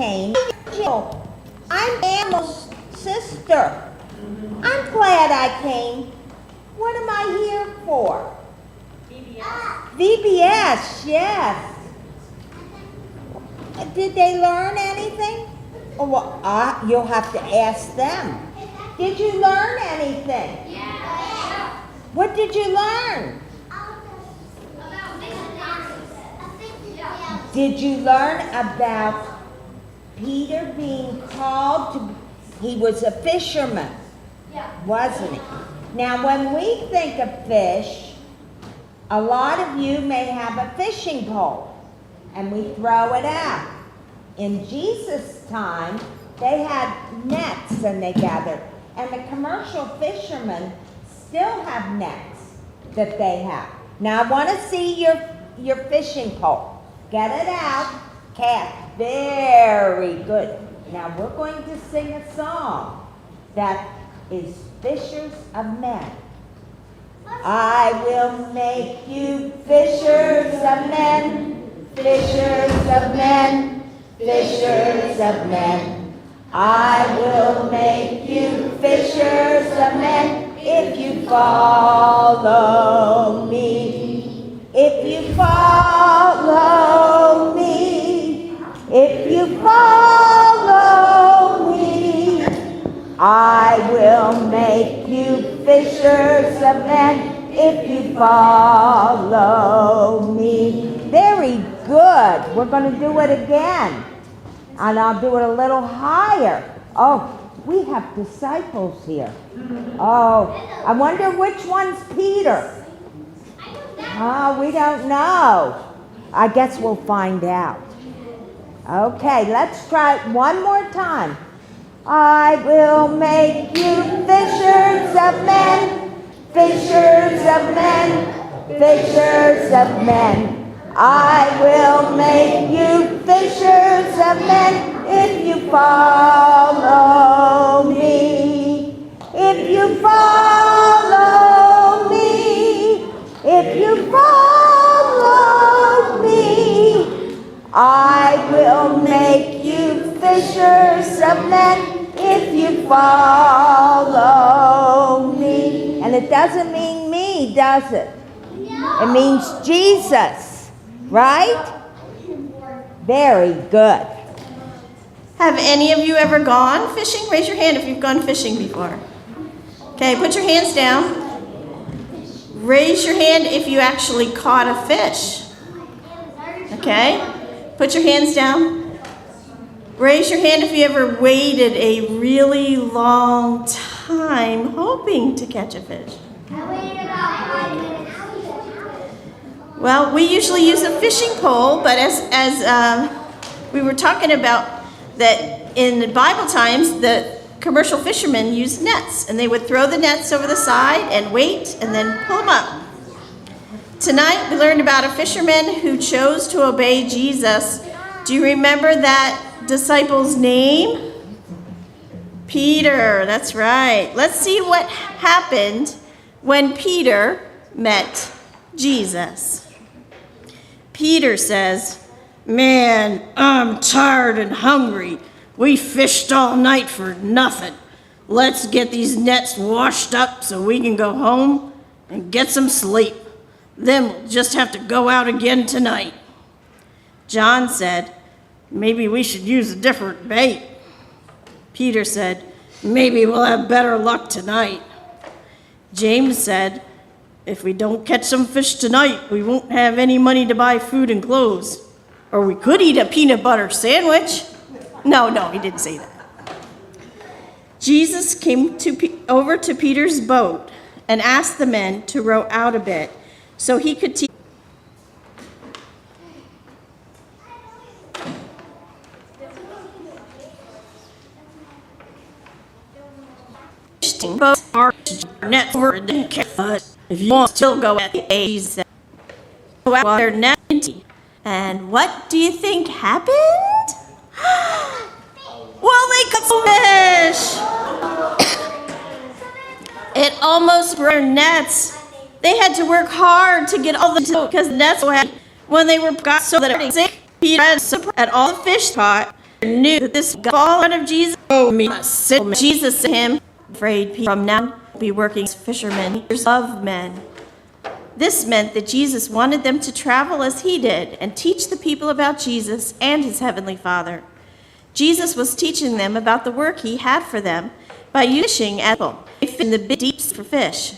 came. I'm Emma's sister. I'm glad I came. What am I here for? VBS, yes. Did they learn anything? Oh, well, you'll have to ask them. Did you learn anything? Yeah. What did you learn? Did you learn about Peter being called to, he was a fisherman, wasn't he? Now when we think of fish, a lot of you may have a fishing pole and we throw it out. In Jesus' time, they had nets and they gathered. And the commercial fishermen still have nets that they have. Now I want to see your fishing pole. Get it out. Cast. Very good. Now we're going to sing a song that is Fishers of Men. I will make you fishers of men, fishers of men, fishers of men. I will make you fishers of men if you follow me. If you follow me, if you follow me, I will make you fishers of men if you follow me. Very good. We're going to do it again. And I'll do it a little higher. Oh, we have disciples here. Oh, I wonder which one's Peter. Oh, we don't know. I guess we'll find out. Okay, let's try it one more time. I will make you fishers of men, fishers of men, fishers of men. I will make you fishers of men if you follow me. If you follow me, if you follow me, I will make you fishers of men if you follow me. And it doesn't mean me, does it? No. It means Jesus, right? Very good. Have any of you ever gone fishing? Raise your hand if you've gone fishing before. Okay, put your hands down. Raise your hand if you actually caught a fish. Okay, put your hands down. Raise your hand if you ever waited a really long time hoping to catch a fish. I waited about 5 minutes. Well, we usually use a fishing pole, but as we were talking about that in the Bible times, the commercial fishermen used nets, and they would throw the nets over the side and wait and then pull them up. Tonight, we learned about a fisherman who chose to obey Jesus. Do you remember that disciple's name? Peter, that's right. Let's see what happened when Peter met Jesus. Peter says, "Man, I'm tired and hungry. We fished all night for nothing. Let's get these nets washed up so we can go home and get some sleep. Then we'll just have to go out again tonight." John said, "Maybe we should use a different bait." Peter said, "Maybe we'll have better luck tonight." James said, "If we don't catch some fish tonight, we won't have any money to buy food and clothes. Or we could eat a peanut butter sandwich." No, he didn't say that. Jesus came over to Peter's boat and asked the men to row out a bit so he could teach. Boats are net over the if you want to still go at the A's while they're net empty. And what do you think happened? Well, they caught fish. It almost broke their nets. They had to work hard to get all the because the nets were when they were got so that it Peter had at all the fish caught. knew that this fall out of Jesus. Oh, me, Jesus said to him, afraid Peter, from now on, be working as fishermen of men. This meant that Jesus wanted them to travel as he did and teach the people about Jesus and his heavenly Father. Jesus was teaching them about the work he had for them by fishing in the big deeps for fish.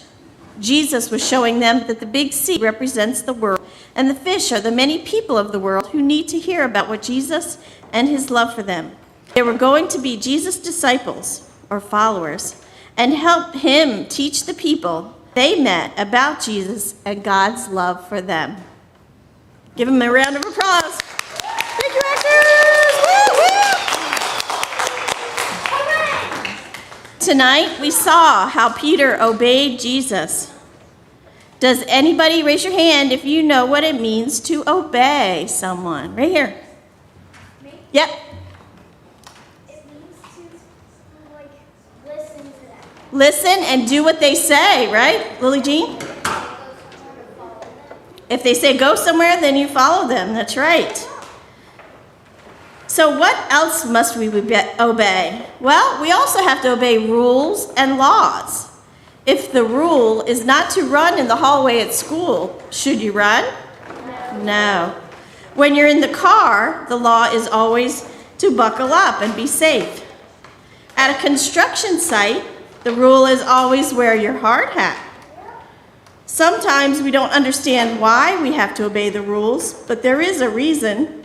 Jesus was showing them that the big sea represents the world, and the fish are the many people of the world who need to hear about what Jesus and his love for them. They were going to be Jesus' disciples, or followers, and help him teach the people they met about Jesus and God's love for them. Give them a round of applause. Thank you, actors! Woo, woo. Tonight, we saw how Peter obeyed Jesus. Does anybody raise your hand if you know what it means to obey someone? Right here. Me? Yep. It means to, listen to them. Listen and do what they say, right, Lily Jean? If they say go somewhere, then you follow them. That's right. So what else must we obey? Well, we also have to obey rules and laws. If the rule is not to run in the hallway at school, should you run? No. When you're in the car, the law is always to buckle up and be safe. At a construction site, the rule is always wear your hard hat. Sometimes we don't understand why we have to obey the rules, but there is a reason.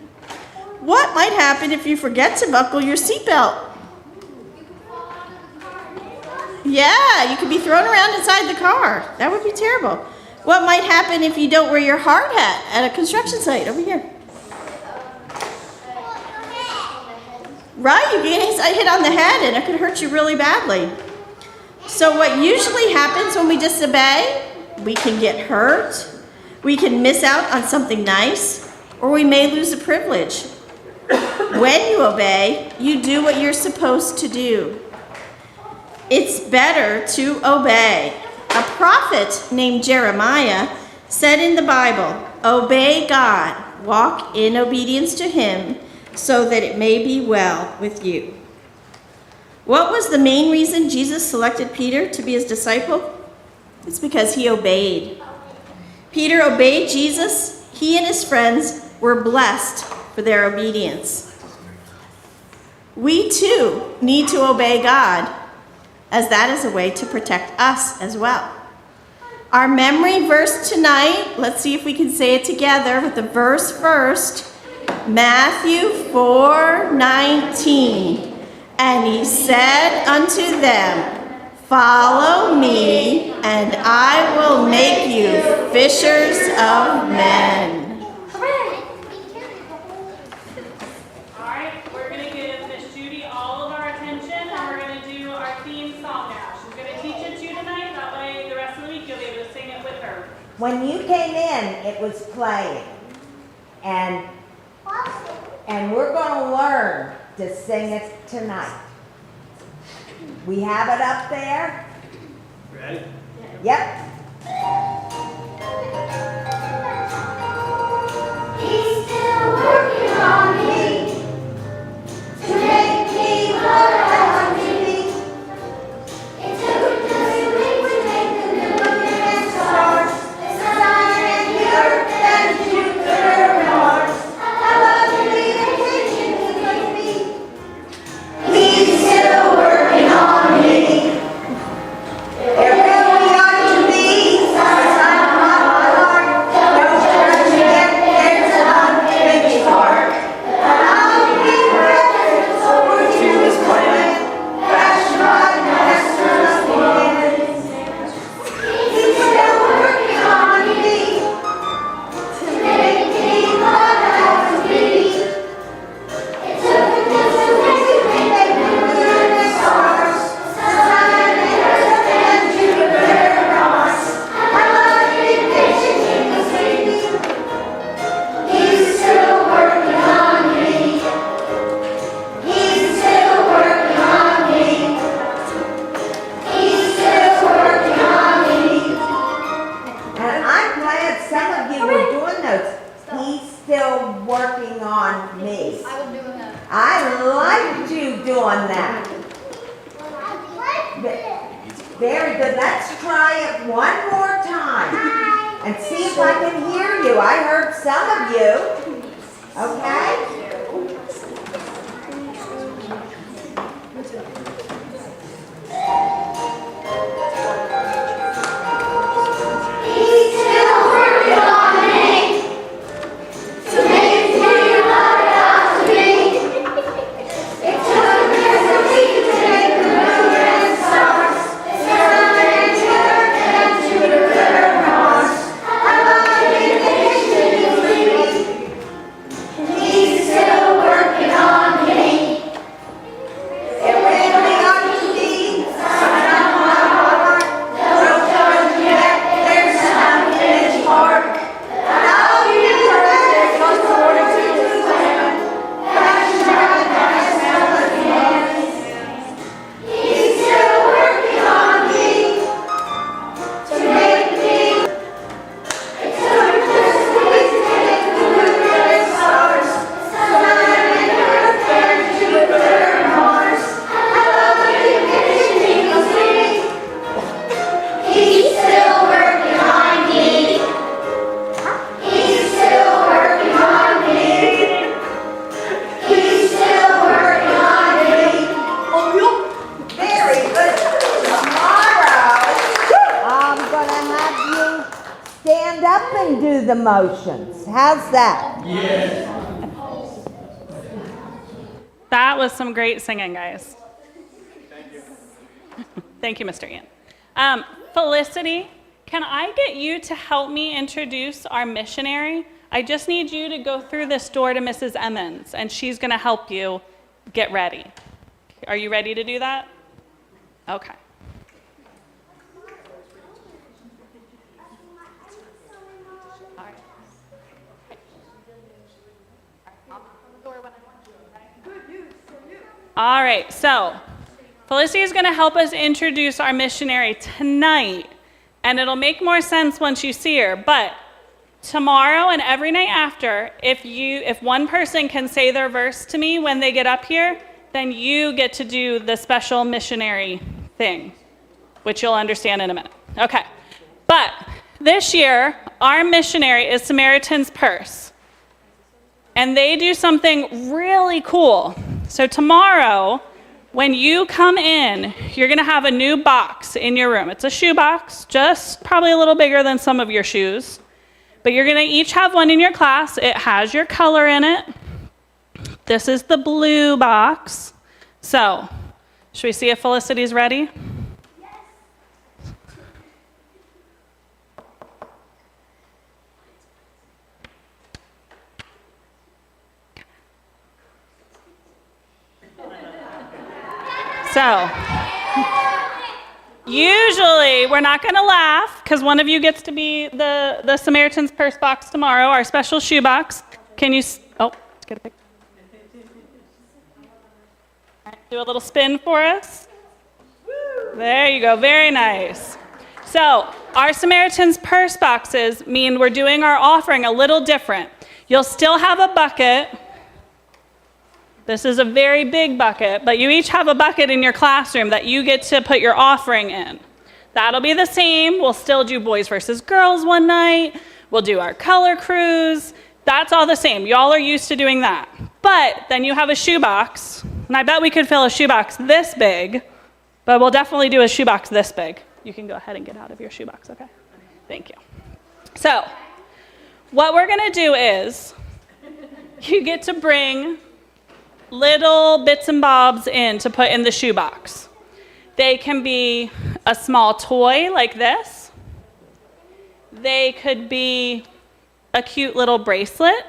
What might happen if you forget to buckle your seatbelt? Yeah, you could be thrown around inside the car. That would be terrible. What might happen if you don't wear your hard hat at a construction site? Over here. Right, you get hit on the head and it could hurt you really badly. So what usually happens when we disobey, we can get hurt, we can miss out on something nice, or we may lose a privilege. When you obey, you do what you're supposed to do. It's better to obey. A prophet named Jeremiah said in the Bible, "Obey God, walk in obedience to him, so that it may be well with you." What was the main reason Jesus selected Peter to be his disciple? It's because he obeyed. Peter obeyed Jesus. He and his friends were blessed for their obedience. We too need to obey God, as that is a way to protect us as well. Our memory verse tonight, let's see if we can say it together with the verse first. Matthew 4:19. And he said unto them, "Follow me, and I will make you fishers of men." All right, we're going to give Miss Judy all of our attention, and we're going to do our theme song now. She's going to teach it to you tonight. That way, the rest of the week, you'll be able to sing it with her. When you came in, it was playing. And we're going to learn to sing it tonight. We have it up there. Ready? Yep. He's still working on me to make me what I want to be. It took just a week to make the moon and stars, the sun and the earth and Jupiter and Mars. How lovely the creation could be. He's still working on me. There really ought to be you on that. Very good. Let's try it one more time and see if I can hear you. I heard some of you. Okay? He's still working on me to make me what it ought to be. It took years of me to take the moon and stars, sun and Jupiter and Jupiter and Mars. I love him patiently. He's still working on me. It really ought to be something on my heart. No judgment yet. There's something in his heart. Now you heard what's according to his plan. Passion right past melody. He's still working on me to make me. It took just a week to take the moon and stars, sun and earth and Jupiter and Mars. I love him patiently. He's still working on me. He's still working on me. He's still working on me. Very good. Tomorrow, I'm gonna have you stand up and do the motions. How's that? That was some great singing, guys. Thank you, Mr. Ian. Felicity, can I get you to help me introduce our missionary? I just need you to go through this door to Mrs. Emmons, and she's going to help you get ready. Are you ready to do that? Okay. All right, so Felicity is going to help us introduce our missionary tonight, and it'll make more sense once you see her. But tomorrow and every night after, if one person can say their verse to me when they get up here, then you get to do the special missionary thing, which you'll understand in a minute. Okay, but this year, our missionary is Samaritan's Purse, and they do something really cool. So tomorrow, when you come in, you're going to have a new box in your room. It's a shoe box, just probably a little bigger than some of your shoes. But you're going to each have one in your class. It has your color in it. This is the blue box. So, should we see if Felicity's ready? So, usually we're not going to laugh because one of you gets to be the Samaritan's Purse box tomorrow, our special shoe box. Can you, let's get a picture. All right, do a little spin for us. There you go, very nice. So, our Samaritan's Purse boxes mean we're doing our offering a little different. You'll still have a bucket. This is a very big bucket, but you each have a bucket in your classroom that you get to put your offering in. That'll be the same. We'll still do boys versus girls one night. We'll do our color cruise. That's all the same. Y'all are used to doing that. But then you have a shoebox, and I bet we could fill a shoebox this big, but we'll definitely do a shoebox this big. You can go ahead and get out of your shoebox, okay? Thank you. So, what we're going to do is you get to bring little bits and bobs in to put in the shoebox. They can be a small toy like this. They could be a cute little bracelet.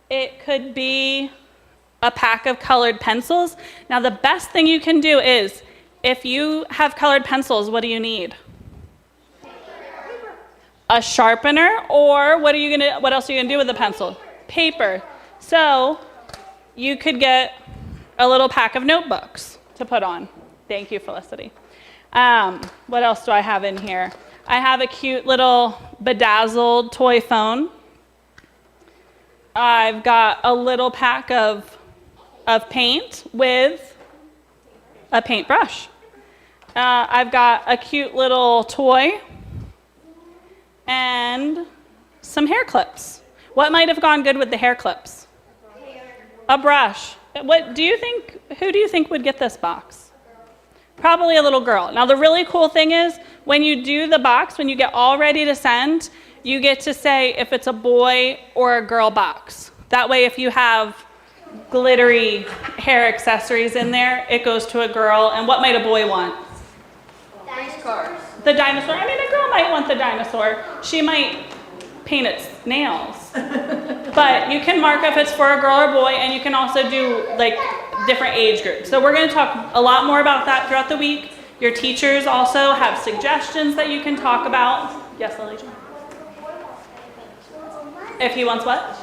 It could be a pack of colored pencils. Now the best thing you can do is, if you have colored pencils, what do you need? A sharpener, or what else are you gonna do with the pencil? Paper. So you could get a little pack of notebooks to put on. Thank you, Felicity. What else do I have in here? I have a cute little bedazzled toy phone. I've got a little pack of of paint with a paintbrush. I've got a cute little toy and some hair clips. What might have gone good with the hair clips? A brush. Who do you think would get this box? Probably a little girl. Now the really cool thing is, when you do the box, when you get all ready to send, you get to say if it's a boy or a girl box. That way, if you have glittery hair accessories in there, it goes to a girl. And what might a boy want? Cars. The dinosaur. I mean, a girl might want the dinosaur. She might paint its nails. But you can mark if it's for a girl or boy, and you can also do like different age groups. So we're going to talk a lot more about that throughout the week. Your teachers also have suggestions that you can talk about. Yes, Lily? If he wants what?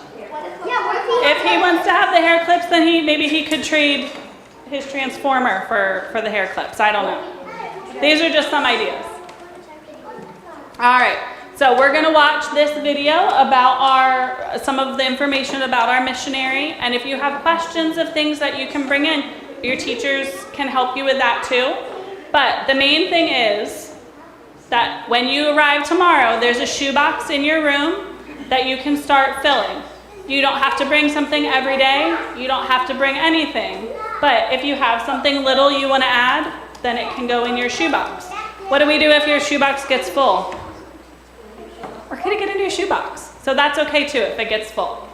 If he wants to have the hair clips, then maybe he could trade his transformer for the hair clips. I don't know. These are just some ideas. All right. So we're going to watch this video about some of the information about our missionary. And if you have questions of things that you can bring in, your teachers can help you with that too. But the main thing is that when you arrive tomorrow, there's a shoebox in your room that you can start filling. You don't have to bring something every day. You don't have to bring anything. But if you have something little you want to add, then it can go in your shoebox. What do we do if your shoebox gets full? We're going to get a new shoebox. So that's okay too if it gets full.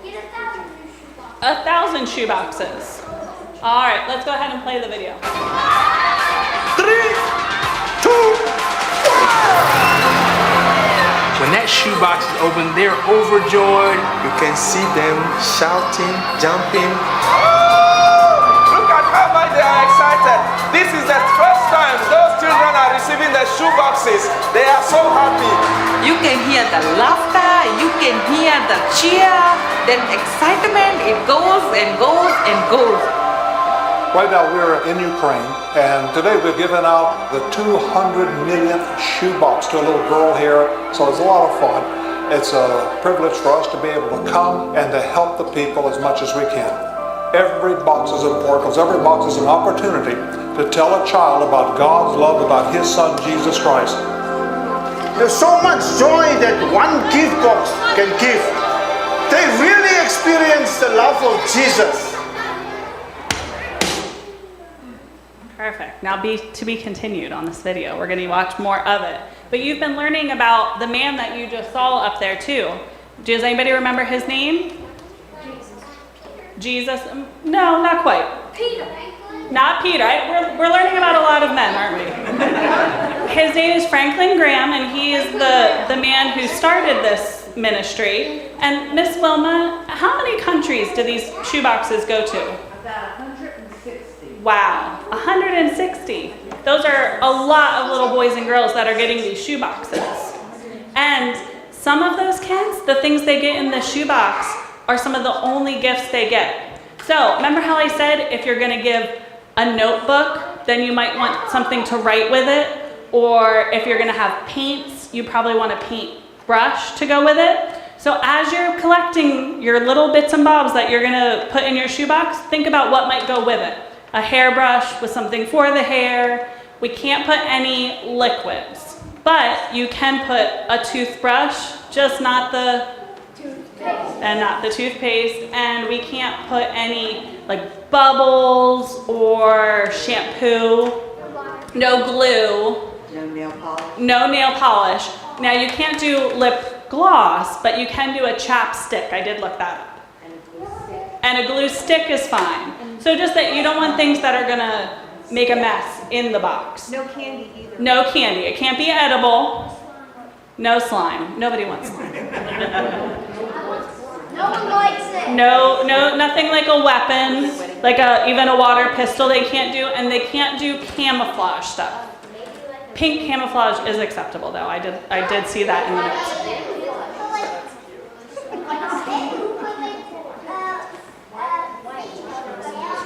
1,000 shoeboxes. All right, let's go ahead and play the video. 3, 2, 1. When that shoebox is open, they're overjoyed. You can see them shouting, jumping. Look at how much they are excited. This is the first time those children are receiving the shoe boxes. They are so happy. You can hear the laughter, you can hear the cheer, then excitement, it goes and goes and goes. Right now we're in Ukraine, and today we've given out the 200 millionth shoebox to a little girl here, so it's a lot of fun. It's a privilege for us to be able to come and to help the people as much as we can. Every box is important because every box is an opportunity to tell a child about God's love, about His Son, Jesus Christ. There's so much joy that one gift box can give. They really experience the love of Jesus. Perfect. Now to be continued on this video. We're going to watch more of it. But you've been learning about the man that you just saw up there too. Does anybody remember his name? Jesus? No, not quite. Peter. Not Peter. We're learning about a lot of men, aren't we? His name is Franklin Graham, and he is the man who started this ministry. And Miss Wilma, how many countries do these shoeboxes go to? About 160. Wow, 160. Those are a lot of little boys and girls that are getting these shoeboxes. And some of those kids, the things they get in the shoebox are some of the only gifts they get. So remember how I said if you're going to give a notebook, then you might want something to write with it. Or if you're going to have paints, you probably want a paint brush to go with it. So as you're collecting your little bits and bobs that you're going to put in your shoebox, think about what might go with it. A hairbrush with something for the hair. We can't put any liquids, but you can put a toothbrush, just not the toothpaste, and we can't put any like bubbles or shampoo, no glue, no nail polish. Now you can't do lip gloss, but you can do a chapstick. I did look that up. And a glue stick is fine. So just that you don't want things that are gonna make a mess in the box. No candy either. No candy. It can't be edible. No slime. Nobody wants slime. No one likes it. No, nothing like a weapon, like even a water pistol they can't do, and they can't do camouflage stuff. Pink camouflage is acceptable though. I did see that in the notes.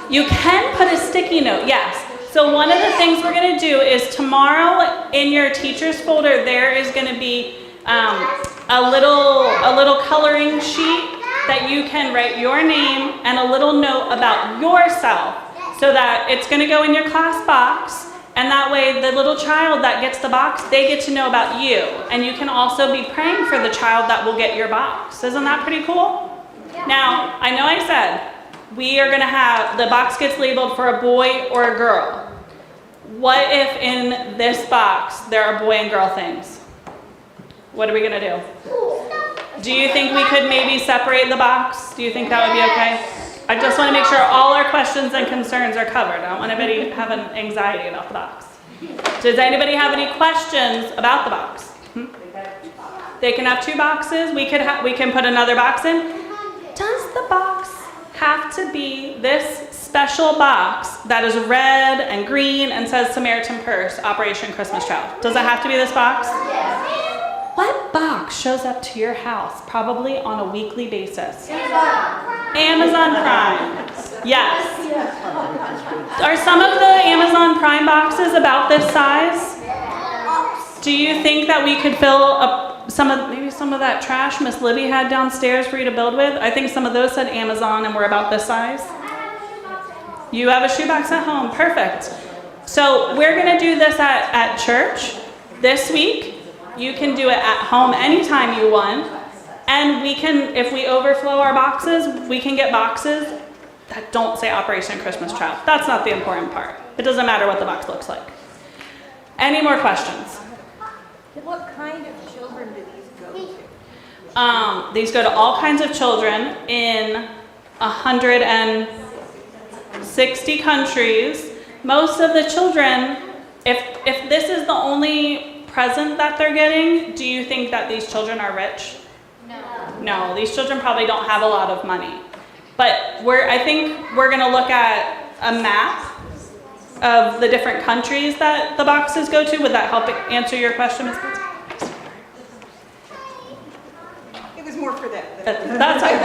You can put a sticky note, yes. So one of the things we're going to do is tomorrow in your teacher's folder there is going to be a little coloring sheet that you can write your name and a little note about yourself, so that it's going to go in your class box, and that way the little child that gets the box, they get to know about you, and you can also be praying for the child that will get your box. Isn't that pretty cool? Now, I know I said we are going to have, the box gets labeled for a boy or a girl. What if in this box there are boy and girl things? What are we going to do? Do you think we could maybe separate the box? Do you think that would be okay? I just want to make sure all our questions and concerns are covered. I don't want anybody having anxiety about the box. Does anybody have any questions about the box? They can have 2 boxes. We can put another box in. Does the box have to be this special box that is red and green and says Samaritan Purse, Operation Christmas Child? Does it have to be this box? What box shows up to your house probably on a weekly basis? Amazon Prime. Yes. Are some of the Amazon Prime boxes about this size? Do you think that we could fill up maybe some of that trash Miss Libby had downstairs for you to build with? I think some of those said Amazon and were about this size. You have a shoebox at home. Perfect. So we're going to do this at church this week. You can do it at home anytime you want. And we can, if we overflow our boxes, we can get boxes that don't say Operation Christmas Child. That's not the important part. It doesn't matter what the box looks like. Any more questions? What kind of children do these go to? These go to all kinds of children in 160 countries. Most of the children, if this is the only present that they're getting, do you think that these children are rich? No, these children probably don't have a lot of money. But I think we're going to look at a map of the different countries that the boxes go to. Would that help answer your question, Ms. Pitts? It was more for them. That's fine.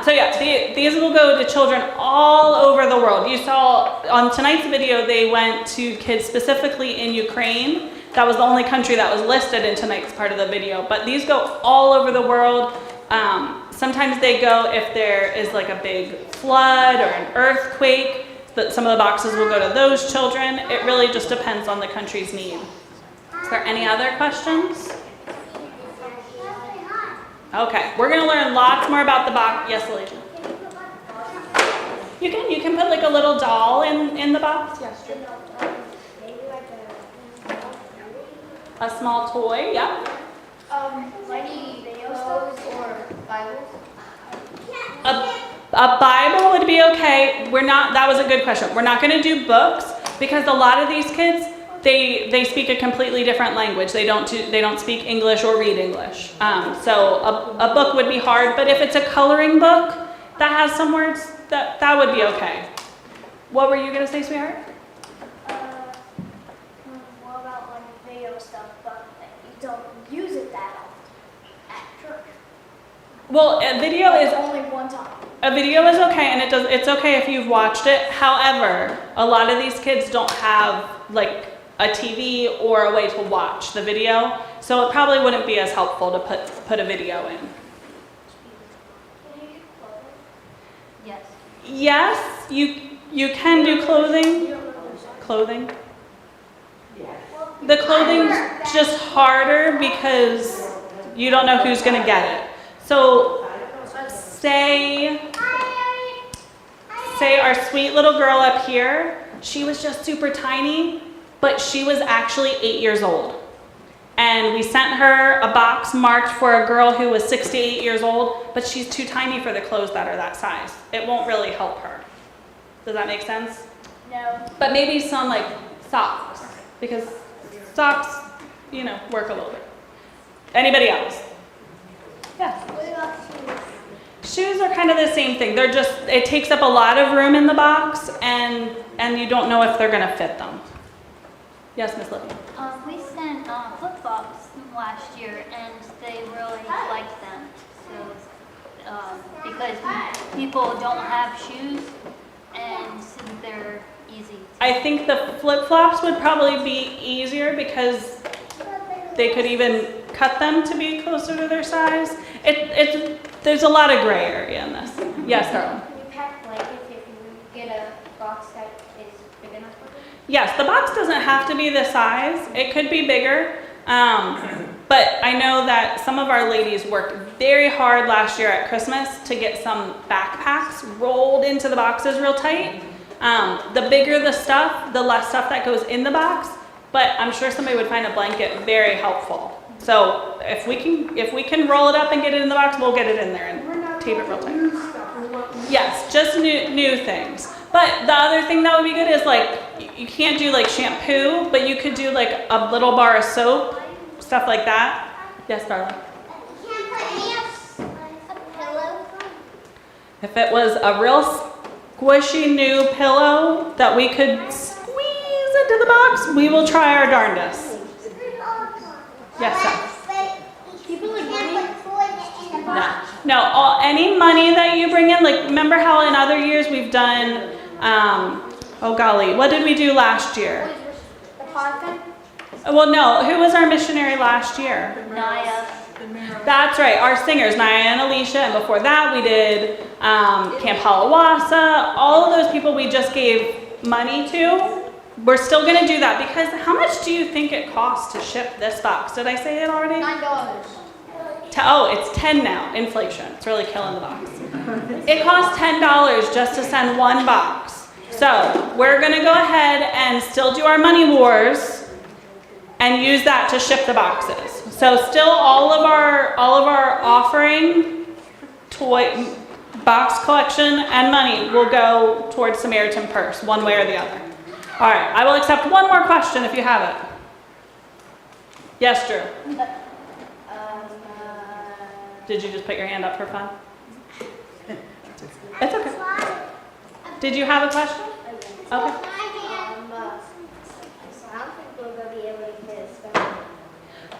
So yeah, these will go to children all over the world. You saw on tonight's video, they went to kids specifically in Ukraine. That was the only country that was listed in tonight's part of the video. But these go all over the world. Sometimes they go if there is like a big flood or an earthquake. That some of the boxes will go to those children. It really just depends on the country's need. Is there any other questions? Okay, we're going to learn lots more about the box. Yes, Alicia? You can put like a little doll in the box. Yes, true. A small toy, yeah. Like videos or Bibles? A Bible would be okay. That was a good question. We're not going to do books because a lot of these kids, they speak a completely different language. They don't speak English or read English. So a book would be hard, but if it's a coloring book that has some words, that would be okay. What were you going to say, sweetheart? What about like video stuff, but you don't use it that often at church? Well, a video is only one time. A video is okay, and it's okay if you've watched it. However, a lot of these kids don't have like a TV or a way to watch the video, so it probably wouldn't be as helpful to put a video in. Yes. Yes, you can do clothing. Clothing. The clothing's just harder because you don't know who's going to get it. So say our sweet little girl up here, she was just super tiny, but she was actually 8 years old. And we sent her a box marked for a girl who was 6 to 8 years old, but she's too tiny for the clothes that are that size. It won't really help her. Does that make sense? No. But maybe some like socks, because socks, work a little bit. Anybody else? Yes. What about shoes? Shoes are kind of the same thing. It takes up a lot of room in the box, and you don't know if they're going to fit them. Yes, Miss Libby. We sent flip-flops last year, and they really liked them. So, because people don't have shoes, and they're easy. I think the flip-flops would probably be easier because they could even cut them to be closer to their size. It's there's a lot of gray area in this. Yes, darling. Can you pack blankets if you get a box that is big enough for them? Yes, the box doesn't have to be this size. It could be bigger. But I know that some of our ladies worked very hard last year at Christmas to get some backpacks rolled into the boxes real tight. The bigger the stuff, the less stuff that goes in the box. But I'm sure somebody would find a blanket very helpful. So if we can roll it up and get it in the box, we'll get it in there and tape it real tight. Yes, just new things. But the other thing that would be good is like, you can't do like shampoo, but you could do like a little bar of soap, stuff like that. Yes, darling. You can't put any of a pillow. If it was a real squishy new pillow that we could squeeze into the box, we will try our darndest. Yes, sir. People can't put toys in the box. No, any money that you bring in, like remember how in other years we've done, oh golly, what did we do last year? The podcast? Well, no, who was our missionary last year? Naya. That's right, our singers, Naya and Alicia, and before that we did Camp Halawasa. All of those people we just gave money to. We're still going to do that because how much do you think it costs to ship this box? Did I say it already? $9. Oh, it's 10 now, inflation. It's really killing the box. It costs $10 just to send one box. So we're going to go ahead and still do our money wars and use that to ship the boxes. So still all of our offering, toy, box collection, and money will go towards Samaritan Purse, one way or the other. All right, I will accept one more question if you have it. Yes, Drew. Did you just put your hand up for fun? It's okay. Did you have a question? Okay.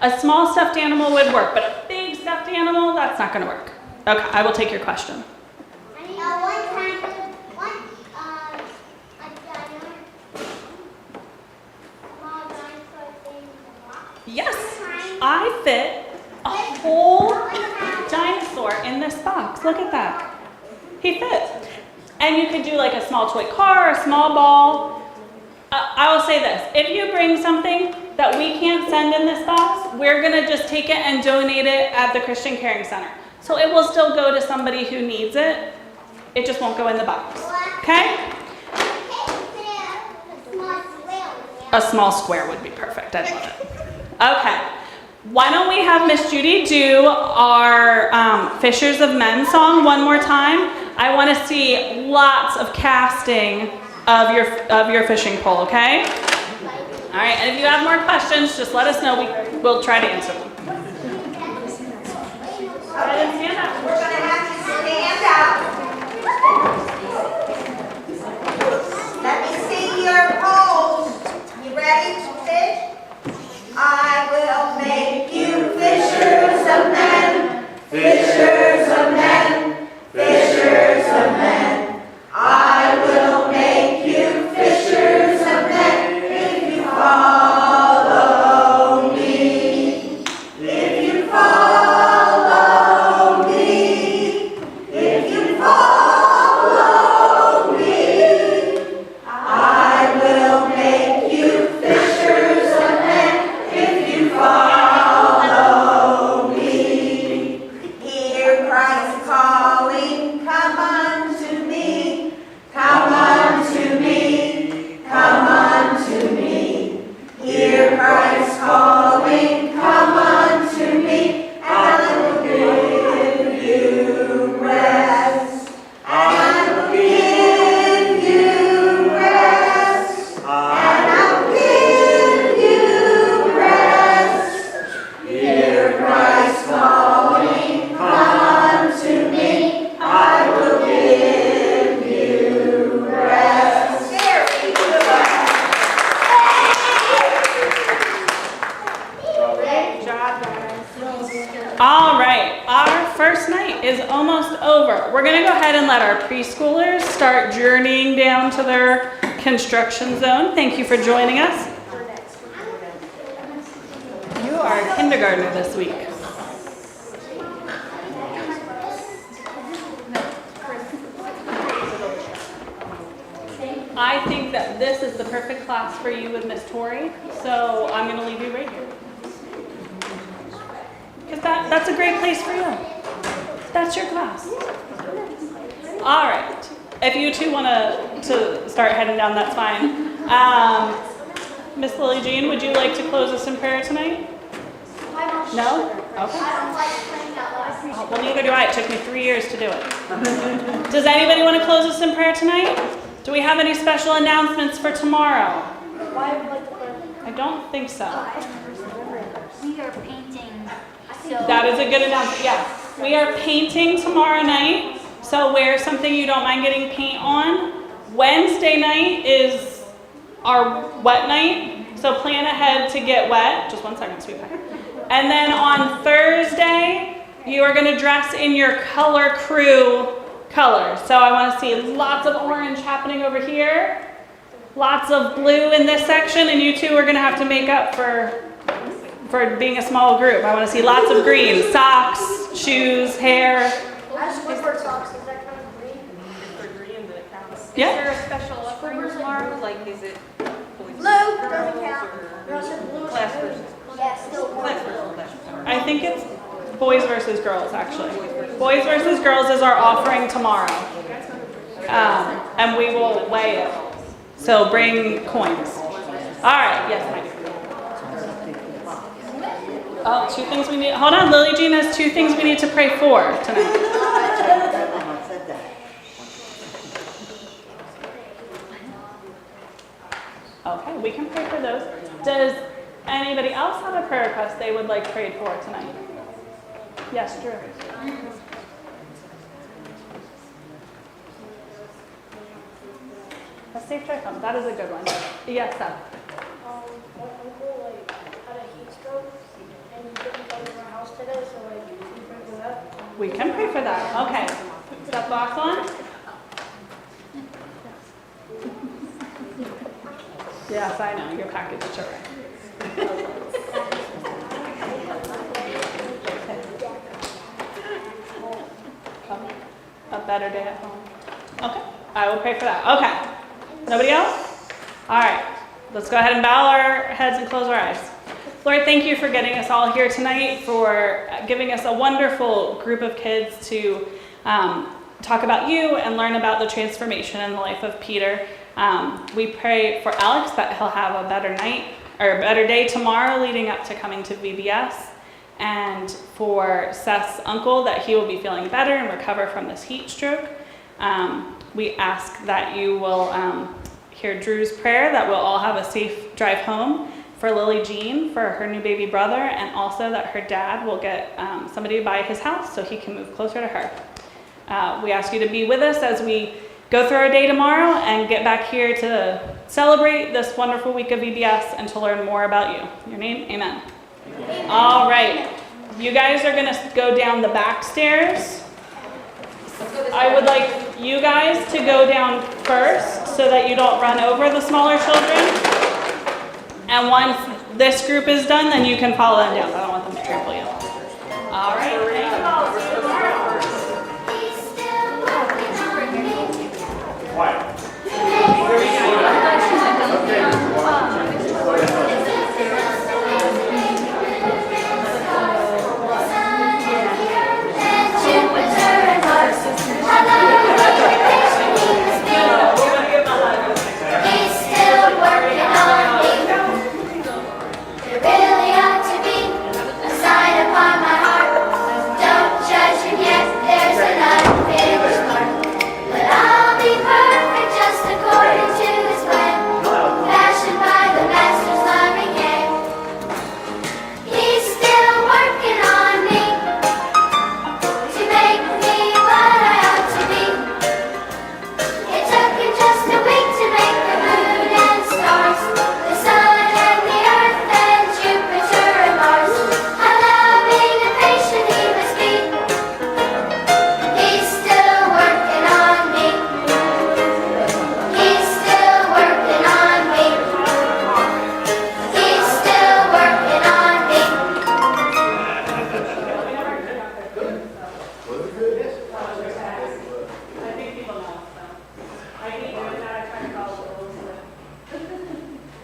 A small stuffed animal would work, but a big stuffed animal, that's not going to work. Okay, I will take your question. Yes, I fit a whole dinosaur in this box. Look at that. He fits. And you could do like a small toy car, a small ball. I will say this, if you bring something that we can't send in this box, we're gonna just take it and donate it at the Christian Caring Center. So it will still go to somebody who needs it. It just won't go in the box, okay? A small square would be perfect, I love it. Okay, why don't we have Miss Judy do our Fishers of Men song one more time. I wanna see lots of casting of your fishing pole, okay? All right, and if you have more questions, just let us know. We'll try to answer them. Go ahead and stand up. We're gonna have you stand up. Let me see your poles. You ready to fish? I will make you fishers of men, fishers of men, fishers of men. I will make you fishers of men if you follow me. If you follow me. If you follow me. I will make you fishers of men if you follow me. Hear Christ calling, come unto me. Come unto me, come unto me. Hear Christ calling, come unto me, and I will give you rest. And I will give you rest. And I will give you rest. Hear Christ calling, come unto me, I will give you rest. Very good. Great job, guys. All right, our first night is almost over. We're gonna go ahead and let our preschoolers start journeying down to their construction zone. Thank you for joining us. You are a kindergartner this week. I think that this is the perfect class for you with Miss Tori, so I'm going to leave you right here. Because that's a great place for you. That's your class. All right. If you two want to start heading down, that's fine. Miss Lily Jean, would you like to close us in prayer tonight? No? Okay. Oh, well, neither do I. It took me 3 years to do it. Does anybody want to close us in prayer tonight? Do we have any special announcements for tomorrow? I don't think so. We are painting. So That is a good announcement. Yeah. We are painting tomorrow night. So wear something you don't mind getting paint on. Wednesday night is our wet night. So plan ahead to get wet. Just 1 second, sweetheart. And then on Thursday, you are going to dress in your color crew colors. So I want to see lots of orange happening over here, lots of blue in this section, and you two are going to have to make up for being a small group. I want to see lots of green, socks, shoes, hair. Squidward socks, is that kind of green? If they're green, then it counts. Yeah. Is there a special offering tomorrow? Like, is it boys Blue doesn't girls, count. or No, it's blue. class versus Yeah, still class blue. versus class? I think it's boys versus girls, actually. Boys versus girls is our offering tomorrow. And we will weigh it. So bring coins. All right, yes, my dear. Oh, 2 things we need. Hold on, Lily Jean has 2 things we need to pray for tonight. Okay, we can pray for those. Does anybody else have a prayer request they would like prayed for tonight? Yes, Drew. A safe drive home. That is a good one. Yes, Seth. My uncle had a heat stroke and he couldn't come to my house today, so can you pray for that? We can pray for that. Okay. Is that box on? Yes, I know. Your package is alright. A better day at home. Okay. I will pray for that. Okay. Nobody else? All right. Let's go ahead and bow our heads and close our eyes. Lord, thank you for getting us all here tonight, for giving us a wonderful group of kids to talk about you and learn about the transformation in the life of Peter. We pray for Alex that he'll have a better night or a better day tomorrow leading up to coming to VBS. And for Seth's uncle that he will be feeling better and recover from this heat stroke. We ask that you will hear Drew's prayer, that we'll all have a safe drive home. For Lily Jean, for her new baby brother, and also that her dad will get somebody to buy his house so he can move closer to her. We ask you to be with us as we go through our day tomorrow and get back here to celebrate this wonderful week of VBS and to learn more about you. In your name, amen. Amen. All right. You guys are going to go down the back stairs. I would like you guys to go down first so that you don't run over the smaller children. And once this group is done, then you can follow them down. I don't want them to trample you. All right.